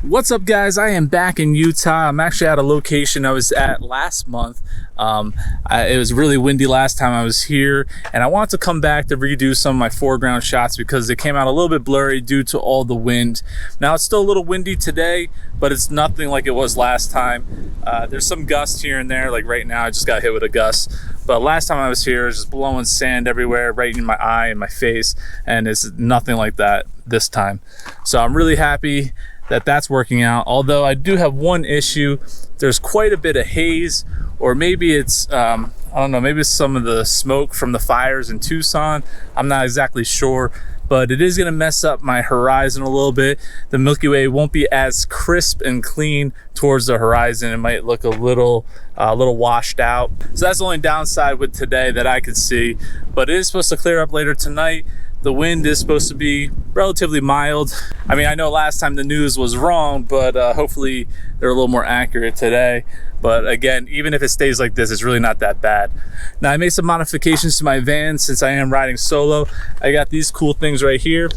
What's up, guys? I am back in Utah. I'm actually at a location I was at last month. It was really windy last time I was here, and I wanted to come back to redo some of my foreground shots because they came out a little bit blurry due to all the wind. Now, it's still a little windy today, but it's nothing like it was last time. There's some gusts here and there, like right now I just got hit with a gust. But last time I was here, it was just blowing sand everywhere, right in my eye and my face, and it's nothing like that this time. So I'm really happy that that's working out. Although I do have one issue. There's quite a bit of haze, or maybe it's I don't know, maybe it's some of the smoke from the fires in Tucson. I'm not exactly sure, but it is going to mess up my horizon a little bit. The Milky Way won't be as crisp and clean towards the horizon. It might look a little washed out. So that's the only downside with today that I could see, but it is supposed to clear up later tonight. The wind is supposed to be relatively mild. I mean, I know last time the news was wrong, but hopefully they're a little more accurate today. But again, even if it stays like this, it's really not that bad. Now, I made some modifications to my van since I am riding solo. I got these cool things right here.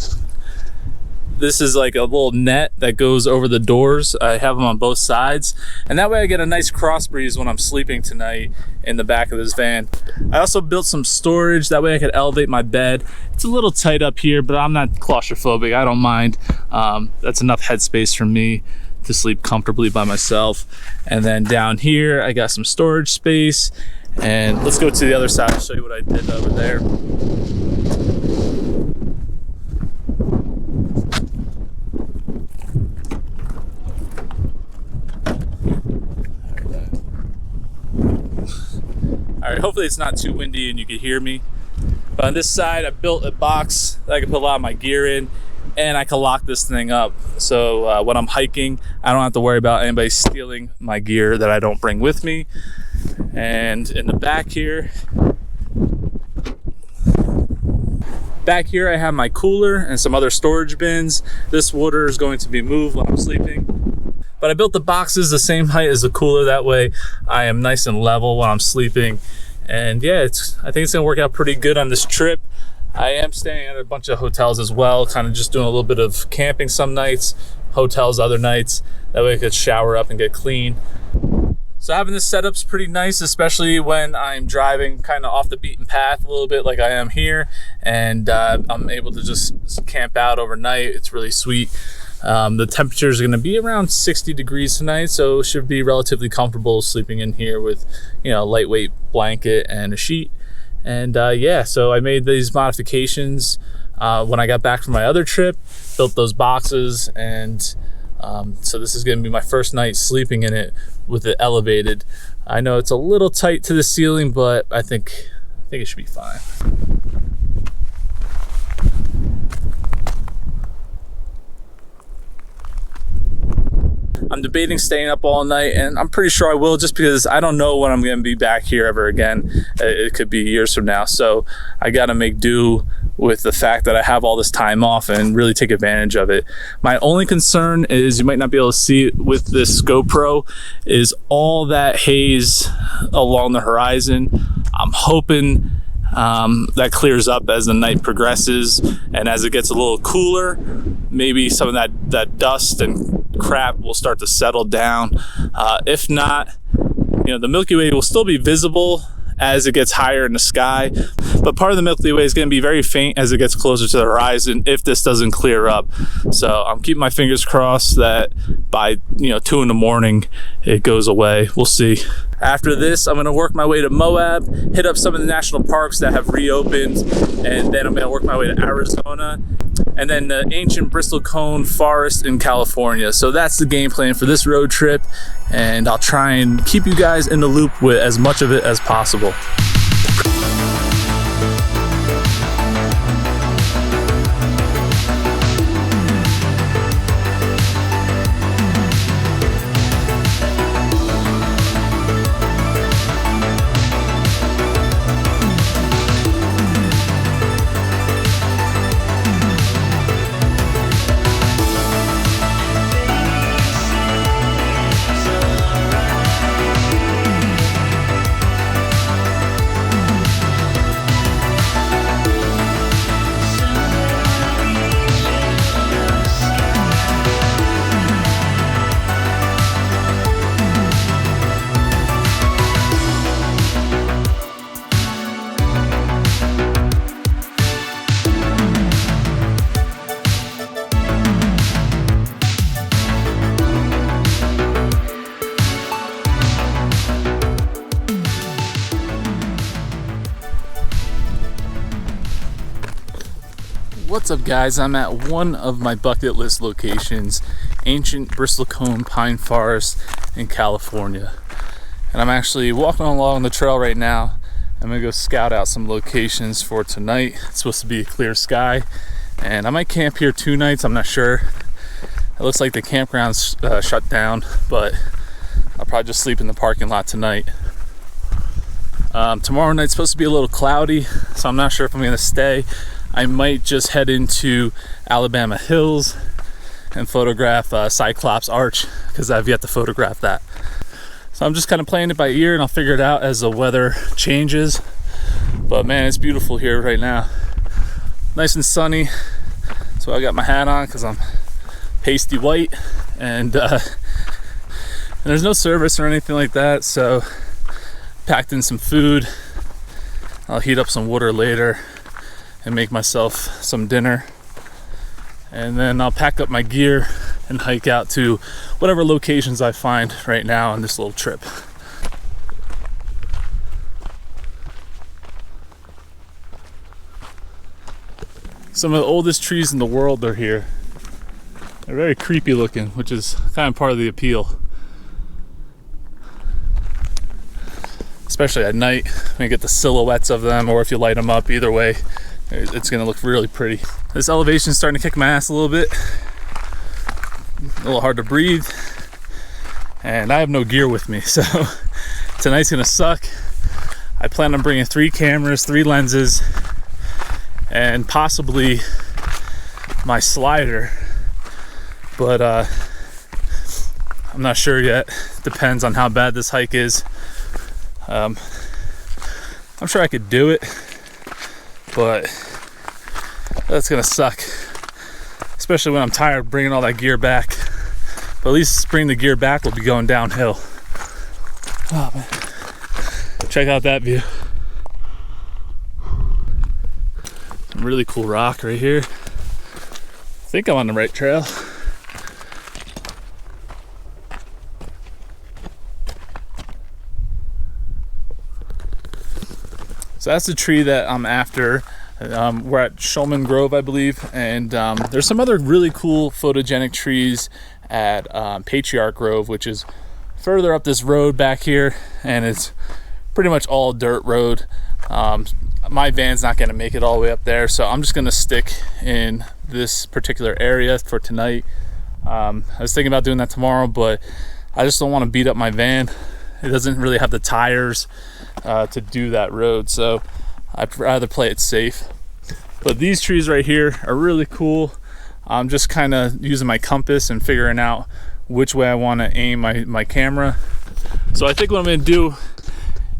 This is like a little net that goes over the doors. I have them on both sides, and that way I get a nice cross breeze when I'm sleeping tonight in the back of this van. I also built some storage, that way I could elevate my bed. It's a little tight up here, but I'm not claustrophobic, I don't mind. That's enough headspace for me to sleep comfortably by myself. And then down here, I got some storage space. And let's go to the other side and show you what I did over there. All right, hopefully it's not too windy and you can hear me. But on this side, I built a box that I can put a lot of my gear in, and I can lock this thing up. So when I'm hiking, I don't have to worry about anybody stealing my gear that I don't bring with me. And in the back here, I have my cooler and some other storage bins. This water is going to be moved when I'm sleeping. But I built the boxes the same height as the cooler. That way I am nice and level when I'm sleeping. And yeah, I think it's gonna work out pretty good on this trip. I am staying at a bunch of hotels as well, kind of just doing a little bit of camping some nights, hotels other nights. That way I could shower up and get clean. So having this setup's pretty nice, especially when I'm driving kind of off the beaten path a little bit like I am here. And I'm able to just camp out overnight. It's really sweet. The temperatures are going to be around 60 degrees tonight, so it should be relatively comfortable sleeping in here with, you know, a lightweight blanket and a sheet. And yeah, so I made these modifications when I got back from my other trip, built those boxes, and so this is going to be my first night sleeping in it with it elevated. I know it's a little tight to the ceiling, but I think it should be fine. I'm debating staying up all night, and I'm pretty sure I will, just because I don't know when I'm going to be back here ever again. It could be years from now, so I got to make do with the fact that I have all this time off and really take advantage of it. My only concern is, you might not be able to see it with this GoPro, is all that haze along the horizon. I'm hoping that clears up as the night progresses, and as it gets a little cooler, maybe some of that dust and crap will start to settle down. If not, you know, the Milky Way will still be visible as it gets higher in the sky, but part of the Milky Way is going to be very faint as it gets closer to the horizon if this doesn't clear up. So I'm keeping my fingers crossed that by 2 in the morning it goes away. We'll see. After this, I'm going to work my way to Moab, hit up some of the national parks that have reopened, and then I'm going to work my way to Arizona, and then the ancient Bristlecone forest in California. So that's the game plan for this road trip, and I'll try and keep you guys in the loop with as much of it as possible. What's up, guys? I'm at one of my bucket list locations, ancient Bristlecone pine forest in California. And I'm actually walking along the trail right now. I'm gonna go scout out some locations for tonight. It's supposed to be a clear sky, and I might camp here 2 nights, I'm not sure. It looks like the campground's shut down, but I'll probably just sleep in the parking lot tonight. Tomorrow night's supposed to be a little cloudy, so I'm not sure if I'm gonna stay. I might just head into Alabama Hills and photograph Cyclops Arch, because I've yet to photograph that. So I'm just kind of playing it by ear, and I'll figure it out as the weather changes. But man, it's beautiful here right now. Nice and sunny. So I got my hat on because I'm pasty white, and there's no service or anything like that, so packed in some food. I'll heat up some water later and make myself some dinner, and then I'll pack up my gear and hike out to whatever locations I find right now on this little trip. Some of the oldest trees in the world are here. They're very creepy looking, which is kind of part of the appeal. Especially at night, when you get the silhouettes of them, or if you light them up, either way, it's gonna look really pretty. This elevation is starting to kick my ass a little bit. A little hard to breathe. And I have no gear with me, so tonight's gonna suck. I plan on bringing 3 cameras, 3 lenses, and possibly my slider. But I'm not sure yet. Depends on how bad this hike is. I'm sure I could do it, but that's gonna suck, especially when I'm tired of bringing all that gear back. But at least bringing the gear back will be going downhill. Oh man, check out that view. Some really cool rock right here. I think I'm on the right trail. So that's the tree that I'm after. We're at Shulman Grove, I believe, and there's some other really cool photogenic trees at Patriarch Grove, which is further up this road back here, and it's pretty much all dirt road. My van's not gonna make it all the way up there, so I'm just gonna stick in this particular area for tonight. I was thinking about doing that tomorrow, but I just don't want to beat up my van. It doesn't really have the tires to do that road, so I'd rather play it safe. But these trees right here are really cool. I'm just kind of using my compass and figuring out which way I want to aim my camera. So I think what I'm going to do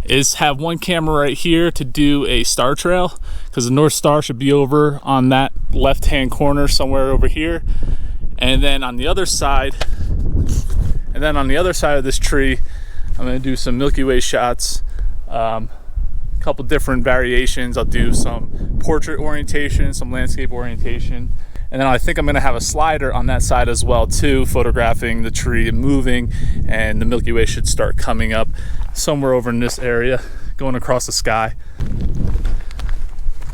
is have one camera right here to do a star trail, because the North Star should be over on that left hand corner somewhere over here, and then on the other side of this tree I'm going to do some Milky Way shots, a couple different variations. I'll do some portrait orientation, some landscape orientation, and then I think I'm going to have a slider on that side as well too, photographing the tree moving, and the Milky Way should start coming up somewhere over in this area, going across the sky.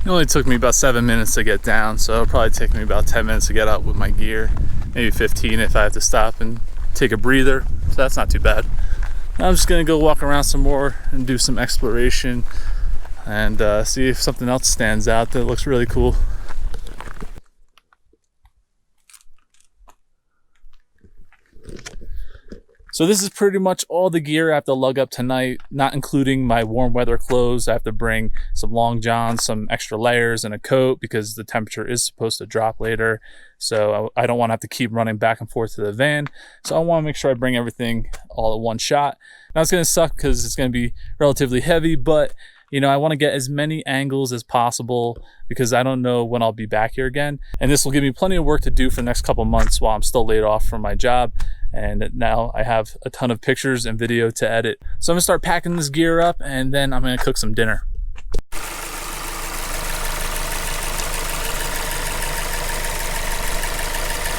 It only took me about 7 minutes to get down, so it'll probably take me about 10 minutes to get up with my gear, maybe 15 if I have to stop and take a breather, so that's not too bad. I'm just gonna go walk around some more and do some exploration, and see if something else stands out that looks really cool. So this is pretty much all the gear I have to lug up tonight, not including my warm weather clothes. I have to bring some long johns, some extra layers, and a coat because the temperature is supposed to drop later. So I don't want to have to keep running back and forth to the van. So I want to make sure I bring everything all at one shot. Now it's going to suck because it's going to be relatively heavy, but you know, I want to get as many angles as possible because I don't know when I'll be back here again. And this will give me plenty of work to do for the next couple months while I'm still laid off from my job. And now I have a ton of pictures and video to edit. So I'm gonna start packing this gear up, and then I'm gonna cook some dinner.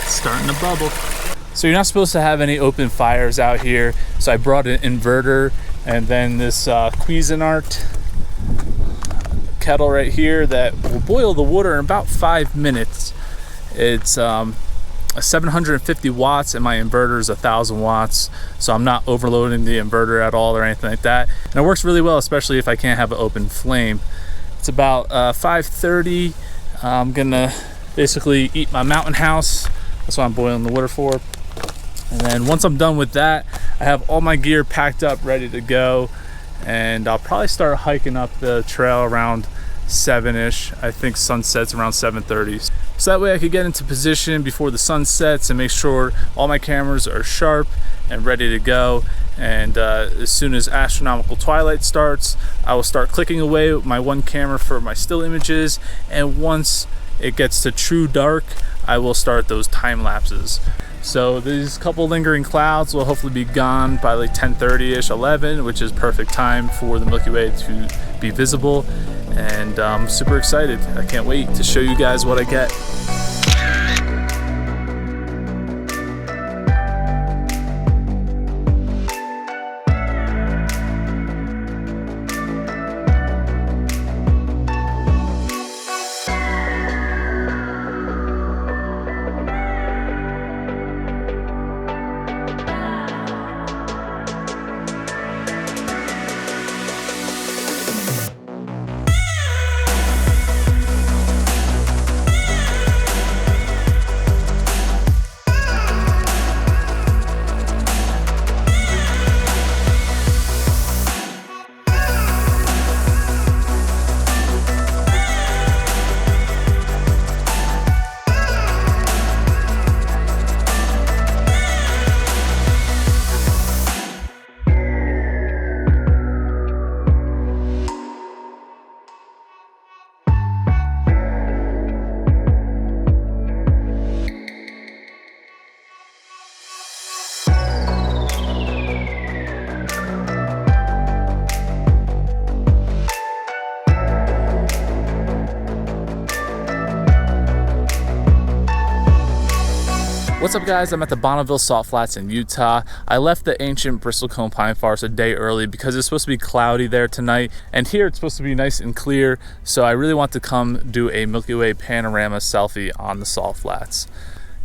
It's starting to bubble. So you're not supposed to have any open fires out here. So I brought an inverter and then this Cuisinart kettle right here that will boil the water in about 5 minutes. It's a 750 watts and my inverter is 1,000 watts, so I'm not overloading the inverter at all or anything like that, and it works really well, especially if I can't have an open flame. It's about 5:30. I'm gonna basically eat my mountain house. That's what I'm boiling the water for. And then once I'm done with that, I have all my gear packed up, ready to go, and I'll probably start hiking up the trail around 7-ish. I think sunset's around 7:30. So that way I could get into position before the sun sets and make sure all my cameras are sharp and ready to go. And as soon as astronomical twilight starts, I will start clicking away with my one camera for my still images. And once it gets to true dark, I will start those time lapses. So these couple lingering clouds will hopefully be gone by like 10:30ish, 11, which is perfect time for the Milky Way to be visible. And I'm super excited. I can't wait to show you guys what I get. What's up guys, I'm at the Bonneville Salt Flats in Utah. I left the ancient Bristlecone pine forest a day early because it's supposed to be cloudy there tonight, and here it's supposed to be nice and clear, so I really want to come do a Milky Way panorama selfie on the Salt Flats.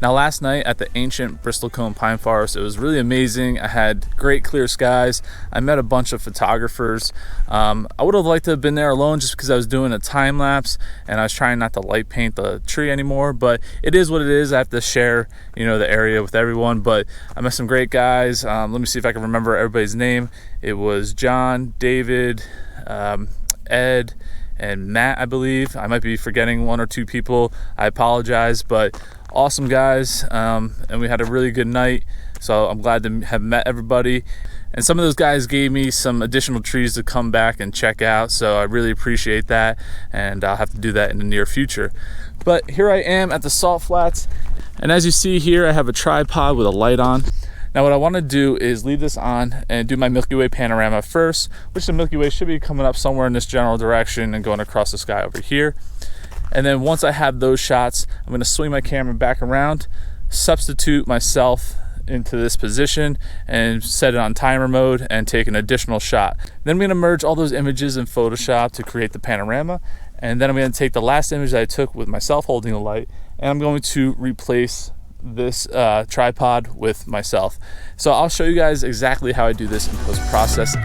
Now last night at the ancient Bristlecone pine forest, it was really amazing. I had great clear skies. I met a bunch of photographers. I would have liked to have been there alone just because I was doing a time lapse and I was trying not to light paint the tree anymore, but it is what it is. I have to share, you know, the area with everyone, but I met some great guys. Let me see if I can remember everybody's name. It was John, David, Ed, and Matt, I believe. I might be forgetting one or two people. I apologize, but awesome guys, and we had a really good night, so I'm glad to have met everybody. And some of those guys gave me some additional trees to come back and check out, so I really appreciate that, and I'll have to do that in the near future. But here I am at the Salt Flats, and as you see here, I have a tripod with a light on. Now what I want to do is leave this on and do my Milky Way panorama first, which the Milky Way should be coming up somewhere in this general direction and going across the sky over here. And then once I have those shots, I'm going to swing my camera back around, substitute myself into this position and set it on timer mode and take an additional shot. Then I'm going to merge all those images in Photoshop to create the panorama. And then I'm going to take the last image that I took with myself holding the light, and I'm going to replace this tripod with myself. So I'll show you guys exactly how I do this in post-processing.